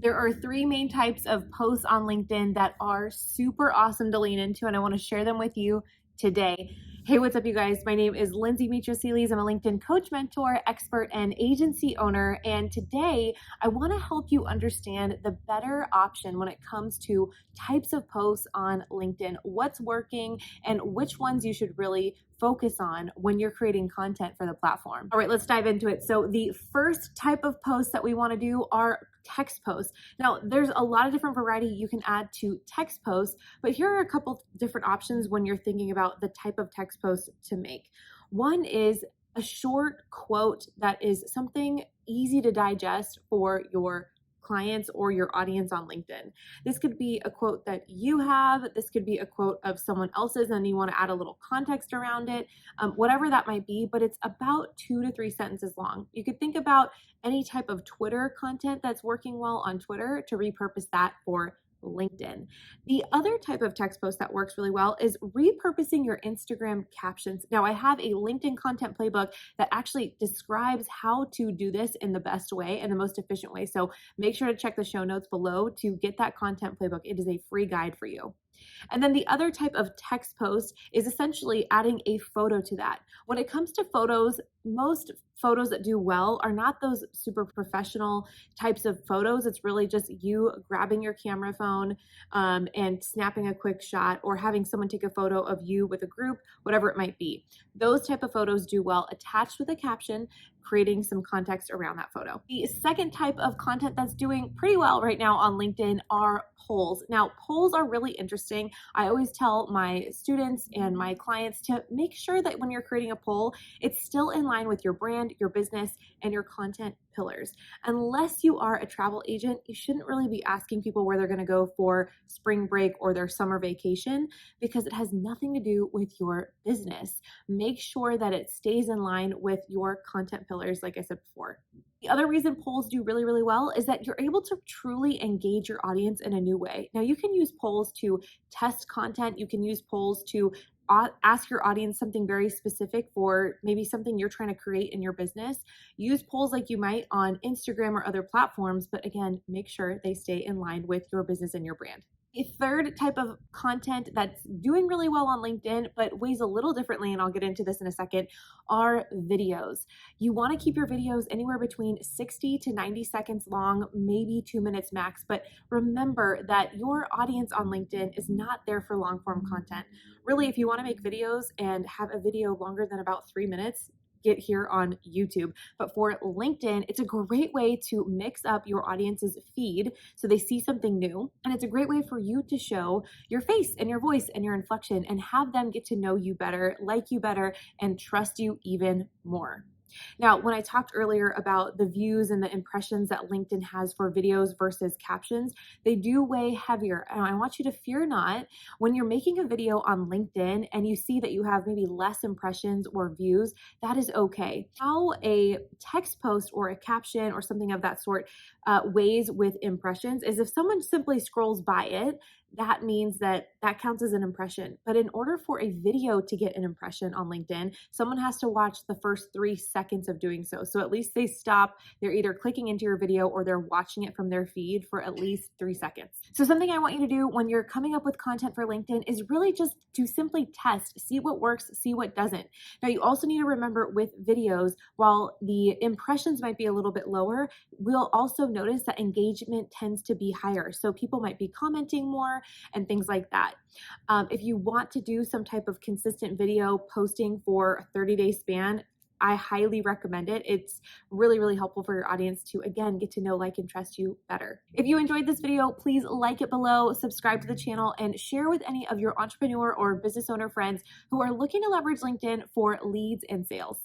There are three main types of posts on LinkedIn that are super awesome to lean into, and I want to share them with you today. Hey, what's up, you guys? My name is Lindsay Mitrosiles. I'm a LinkedIn coach, mentor, expert, and agency owner. And today, I want to help you understand the better option when it comes to types of posts on LinkedIn, what's working, and which ones you should really focus on when you're creating content for the platform. All right, let's dive into it. So the first type of posts that we want to do are text posts. Now, there's a lot of different variety you can add to text posts, but here are a couple different options when you're thinking about the type of text post to make. One is a short quote that is something easy to digest for your clients or your audience on LinkedIn. This could be a quote that you have, this could be a quote of someone else's and you want to add a little context around it, whatever that might be, but it's about 2 to 3 sentences long. You could think about any type of Twitter content that's working well on Twitter to repurpose that for LinkedIn. The other type of text post that works really well is repurposing your Instagram captions. Now, I have a LinkedIn content playbook that actually describes how to do this in the best way and the most efficient way. So make sure to check the show notes below to get that content playbook. It is a free guide for you. And then the other type of text post is essentially adding a photo to that. When it comes to photos, most photos that do well are not those super professional types of photos. It's really just you grabbing your camera phone and snapping a quick shot, or having someone take a photo of you with a group, whatever it might be. Those type of photos do well attached with a caption, creating some context around that photo. The second type of content that's doing pretty well right now on LinkedIn are polls. Now, polls are really interesting. I always tell my students and my clients to make sure that when you're creating a poll, it's still in line with your brand, your business, and your content pillars. Unless you are a travel agent, you shouldn't really be asking people where they're going to go for spring break or their summer vacation, because it has nothing to do with your business. Make sure that it stays in line with your content pillars, like I said before. The other reason polls do really, really well is that you're able to truly engage your audience in a new way. Now, you can use polls to test content. You can use polls to ask your audience something very specific for maybe something you're trying to create in your business. Use polls like you might on Instagram or other platforms, but again, make sure they stay in line with your business and your brand. A third type of content that's doing really well on LinkedIn, but weighs a little differently, and I'll get into this in a second, are videos. You want to keep your videos anywhere between 60 to 90 seconds long, maybe 2 minutes max. But remember that your audience on LinkedIn is not there for long form content. Really, if you want to make videos and have a video longer than about 3 minutes, get here on YouTube. But for LinkedIn, it's a great way to mix up your audience's feed so they see something new. And it's a great way for you to show your face and your voice and your inflection and have them get to know you better, like you better, and trust you even more. Now, when I talked earlier about the views and the impressions that LinkedIn has for videos versus captions, they do weigh heavier. And I want you to fear not when you're making a video on LinkedIn and you see that you have maybe less impressions or views, that is okay. How a text post or a caption or something of that sort weighs with impressions is if someone simply scrolls by it, that means that counts as an impression. But in order for a video to get an impression on LinkedIn, someone has to watch the first 3 seconds of doing so. So at least they stop, they're either clicking into your video or they're watching it from their feed for at least 3 seconds. So something I want you to do when you're coming up with content for LinkedIn is really just to simply test, see what works, see what doesn't. Now, you also need to remember with videos, while the impressions might be a little bit lower, we'll also notice that engagement tends to be higher. So people might be commenting more and things like that. If you want to do some type of consistent video posting for a 30-day span, I highly recommend it. It's really, really helpful for your audience to, again, get to know, like, and trust you better. If you enjoyed this video, please like it below, subscribe to the channel, and share with any of your entrepreneur or business owner friends who are looking to leverage LinkedIn for leads and sales.